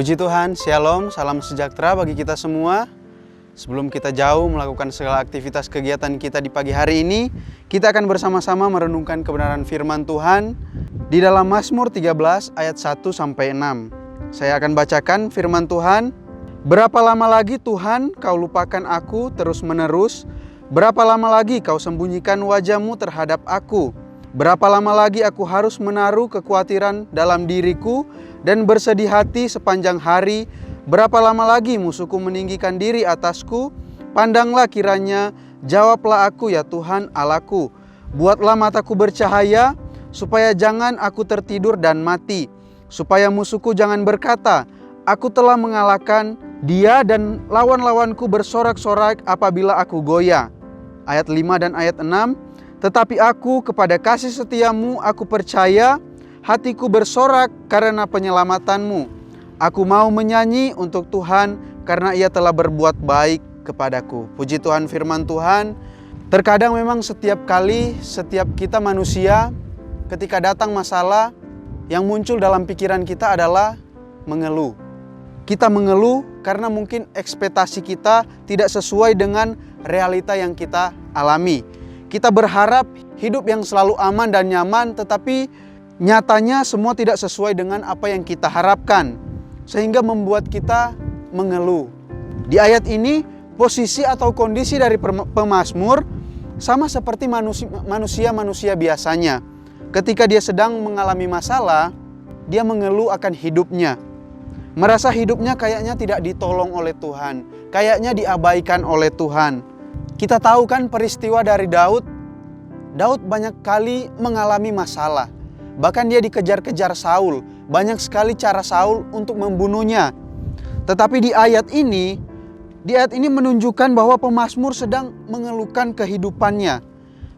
Puji Tuhan, Shalom, salam sejahtera bagi kita semua. Sebelum kita jauh melakukan segala aktivitas kegiatan kita di pagi hari ini, kita akan bersama-sama merenungkan kebenaran firman Tuhan di dalam Mazmur 13 ayat 1-6. Saya akan bacakan firman Tuhan. Berapa lama lagi Tuhan kau lupakan aku terus-menerus? Berapa lama lagi kau sembunyikan wajah-Mu terhadap aku? Berapa lama lagi aku harus menaruh kekhawatiran dalam diriku dan bersedih hati sepanjang hari? Berapa lama lagi musuhku meninggikan diri atasku? Pandanglah kiranya, jawablah aku ya Tuhan Allahku. Buatlah mataku bercahaya, supaya jangan aku tertidur dan mati. Supaya musuhku jangan berkata, aku telah mengalahkan dia, dan lawan-lawanku bersorak-sorak apabila aku goyah. Ayat 5 dan ayat 6. Tetapi aku kepada kasih setiamu aku percaya, hatiku bersorak karena penyelamatanmu. Aku mau menyanyi untuk Tuhan karena Ia telah berbuat baik kepadaku. Puji Tuhan, firman Tuhan. Terkadang memang setiap kita manusia, ketika datang masalah, yang muncul dalam pikiran kita adalah mengeluh. Kita mengeluh karena mungkin ekspektasi kita tidak sesuai dengan realita yang kita alami. Kita berharap hidup yang selalu aman dan nyaman, tetapi nyatanya semua tidak sesuai dengan apa yang kita harapkan, sehingga membuat kita mengeluh. Di ayat ini, posisi atau kondisi dari pemazmur sama seperti manusia biasanya. Ketika dia sedang mengalami masalah, dia mengeluh akan hidupnya. Merasa hidupnya kayaknya tidak ditolong oleh Tuhan, kayaknya diabaikan oleh Tuhan. Kita tahu kan peristiwa dari Daud. Daud banyak kali mengalami masalah. Bahkan dia dikejar-kejar Saul. Banyak sekali cara Saul untuk membunuhnya. Tetapi di ayat ini menunjukkan bahwa pemazmur sedang mengeluhkan kehidupannya.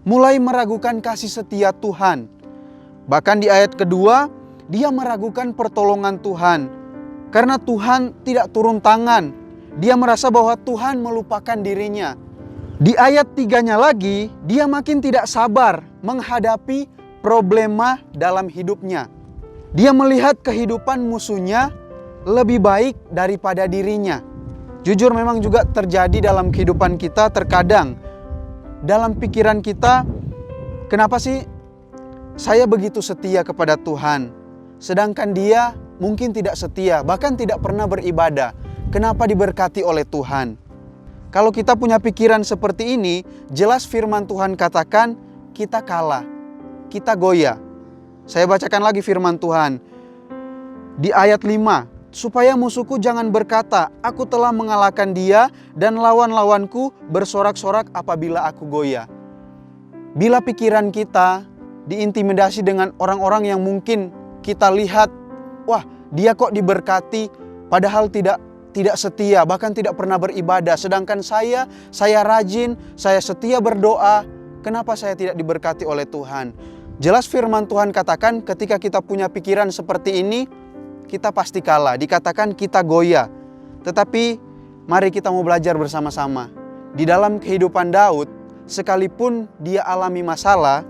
Mulai meragukan kasih setia Tuhan. Bahkan di ayat kedua, dia meragukan pertolongan Tuhan. Karena Tuhan tidak turun tangan. Dia merasa bahwa Tuhan melupakan dirinya. Di ayat 3-nya lagi, dia makin tidak sabar menghadapi problema dalam hidupnya. Dia melihat kehidupan musuhnya lebih baik daripada dirinya. Jujur memang juga terjadi dalam kehidupan kita terkadang. Dalam pikiran kita, kenapa sih saya begitu setia kepada Tuhan? Sedangkan dia mungkin tidak setia, bahkan tidak pernah beribadah. Kenapa diberkati oleh Tuhan? Kalau kita punya pikiran seperti ini, jelas firman Tuhan katakan kita kalah, kita goyah. Saya bacakan lagi firman Tuhan. Di ayat 5, supaya musuhku jangan berkata, aku telah mengalahkan dia, dan lawan-lawanku bersorak-sorak apabila aku goyah. Bila pikiran kita diintimidasi dengan orang-orang yang mungkin kita lihat, wah dia kok diberkati, padahal tidak setia, bahkan tidak pernah beribadah. Sedangkan saya rajin, saya setia berdoa. Kenapa saya tidak diberkati oleh Tuhan? Jelas firman Tuhan katakan ketika kita punya pikiran seperti ini, kita pasti kalah. Dikatakan kita goyah. Tetapi mari kita mau belajar bersama-sama. Di dalam kehidupan Daud, sekalipun dia alami masalah,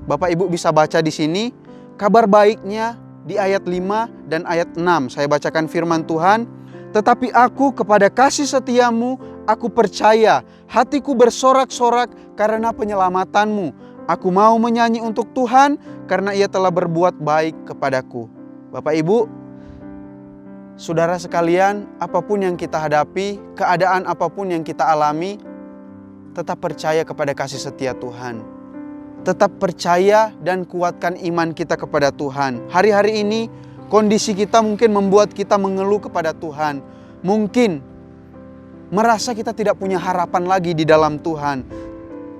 Bapak Ibu bisa baca di sini, kabar baiknya di ayat 5 dan ayat 6. Saya bacakan firman Tuhan. Tetapi aku kepada kasih setiamu, aku percaya, hatiku bersorak-sorak karena penyelamatanmu. Aku mau menyanyi untuk Tuhan karena Ia telah berbuat baik kepadaku. Bapak Ibu, saudara sekalian, apapun yang kita hadapi, keadaan apapun yang kita alami, tetap percaya kepada kasih setia Tuhan. Tetap percaya dan kuatkan iman kita kepada Tuhan. Hari-hari ini, kondisi kita mungkin membuat kita mengeluh kepada Tuhan. Mungkin merasa kita tidak punya harapan lagi di dalam Tuhan.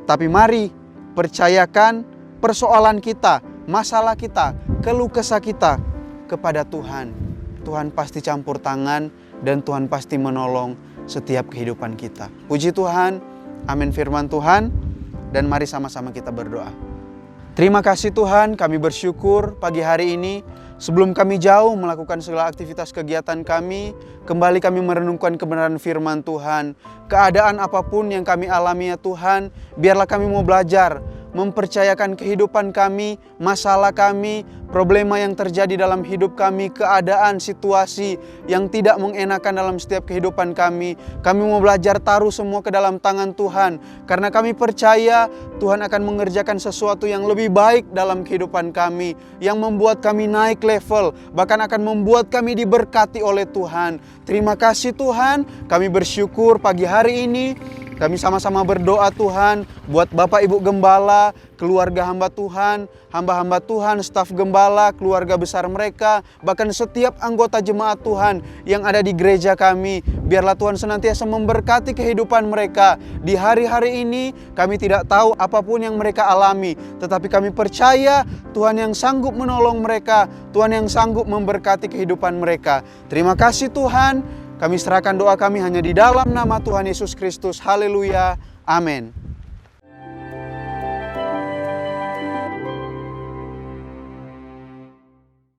Tapi mari percayakan persoalan kita, masalah kita, keluh kesah kita kepada Tuhan. Tuhan pasti campur tangan dan Tuhan pasti menolong setiap kehidupan kita. Puji Tuhan, amin firman Tuhan, dan mari sama-sama kita berdoa. Terima kasih Tuhan, kami bersyukur pagi hari ini. Sebelum kami jauh melakukan segala aktivitas kegiatan kami, kembali kami merenungkan kebenaran firman Tuhan. Keadaan apapun yang kami alami ya Tuhan, biarlah kami mau belajar mempercayakan kehidupan kami, masalah kami, problema yang terjadi dalam hidup kami, keadaan, situasi yang tidak mengenakan dalam setiap kehidupan kami. Kami mau belajar taruh semua ke dalam tangan Tuhan, karena kami percaya Tuhan akan mengerjakan sesuatu yang lebih baik dalam kehidupan kami, yang membuat kami naik level, bahkan akan membuat kami diberkati oleh Tuhan. Terima kasih Tuhan, kami bersyukur pagi hari ini. Kami sama-sama berdoa Tuhan buat Bapak Ibu Gembala, keluarga hamba Tuhan, hamba-hamba Tuhan, staf gembala, keluarga besar mereka, bahkan setiap anggota jemaat Tuhan yang ada di gereja kami. Biarlah Tuhan senantiasa memberkati kehidupan mereka. Di hari-hari ini kami tidak tahu apapun yang mereka alami, tetapi kami percaya Tuhan yang sanggup menolong mereka, Tuhan yang sanggup memberkati kehidupan mereka. Terima kasih Tuhan. Kami serahkan doa kami hanya di dalam nama Tuhan Yesus Kristus. Haleluya. Amin.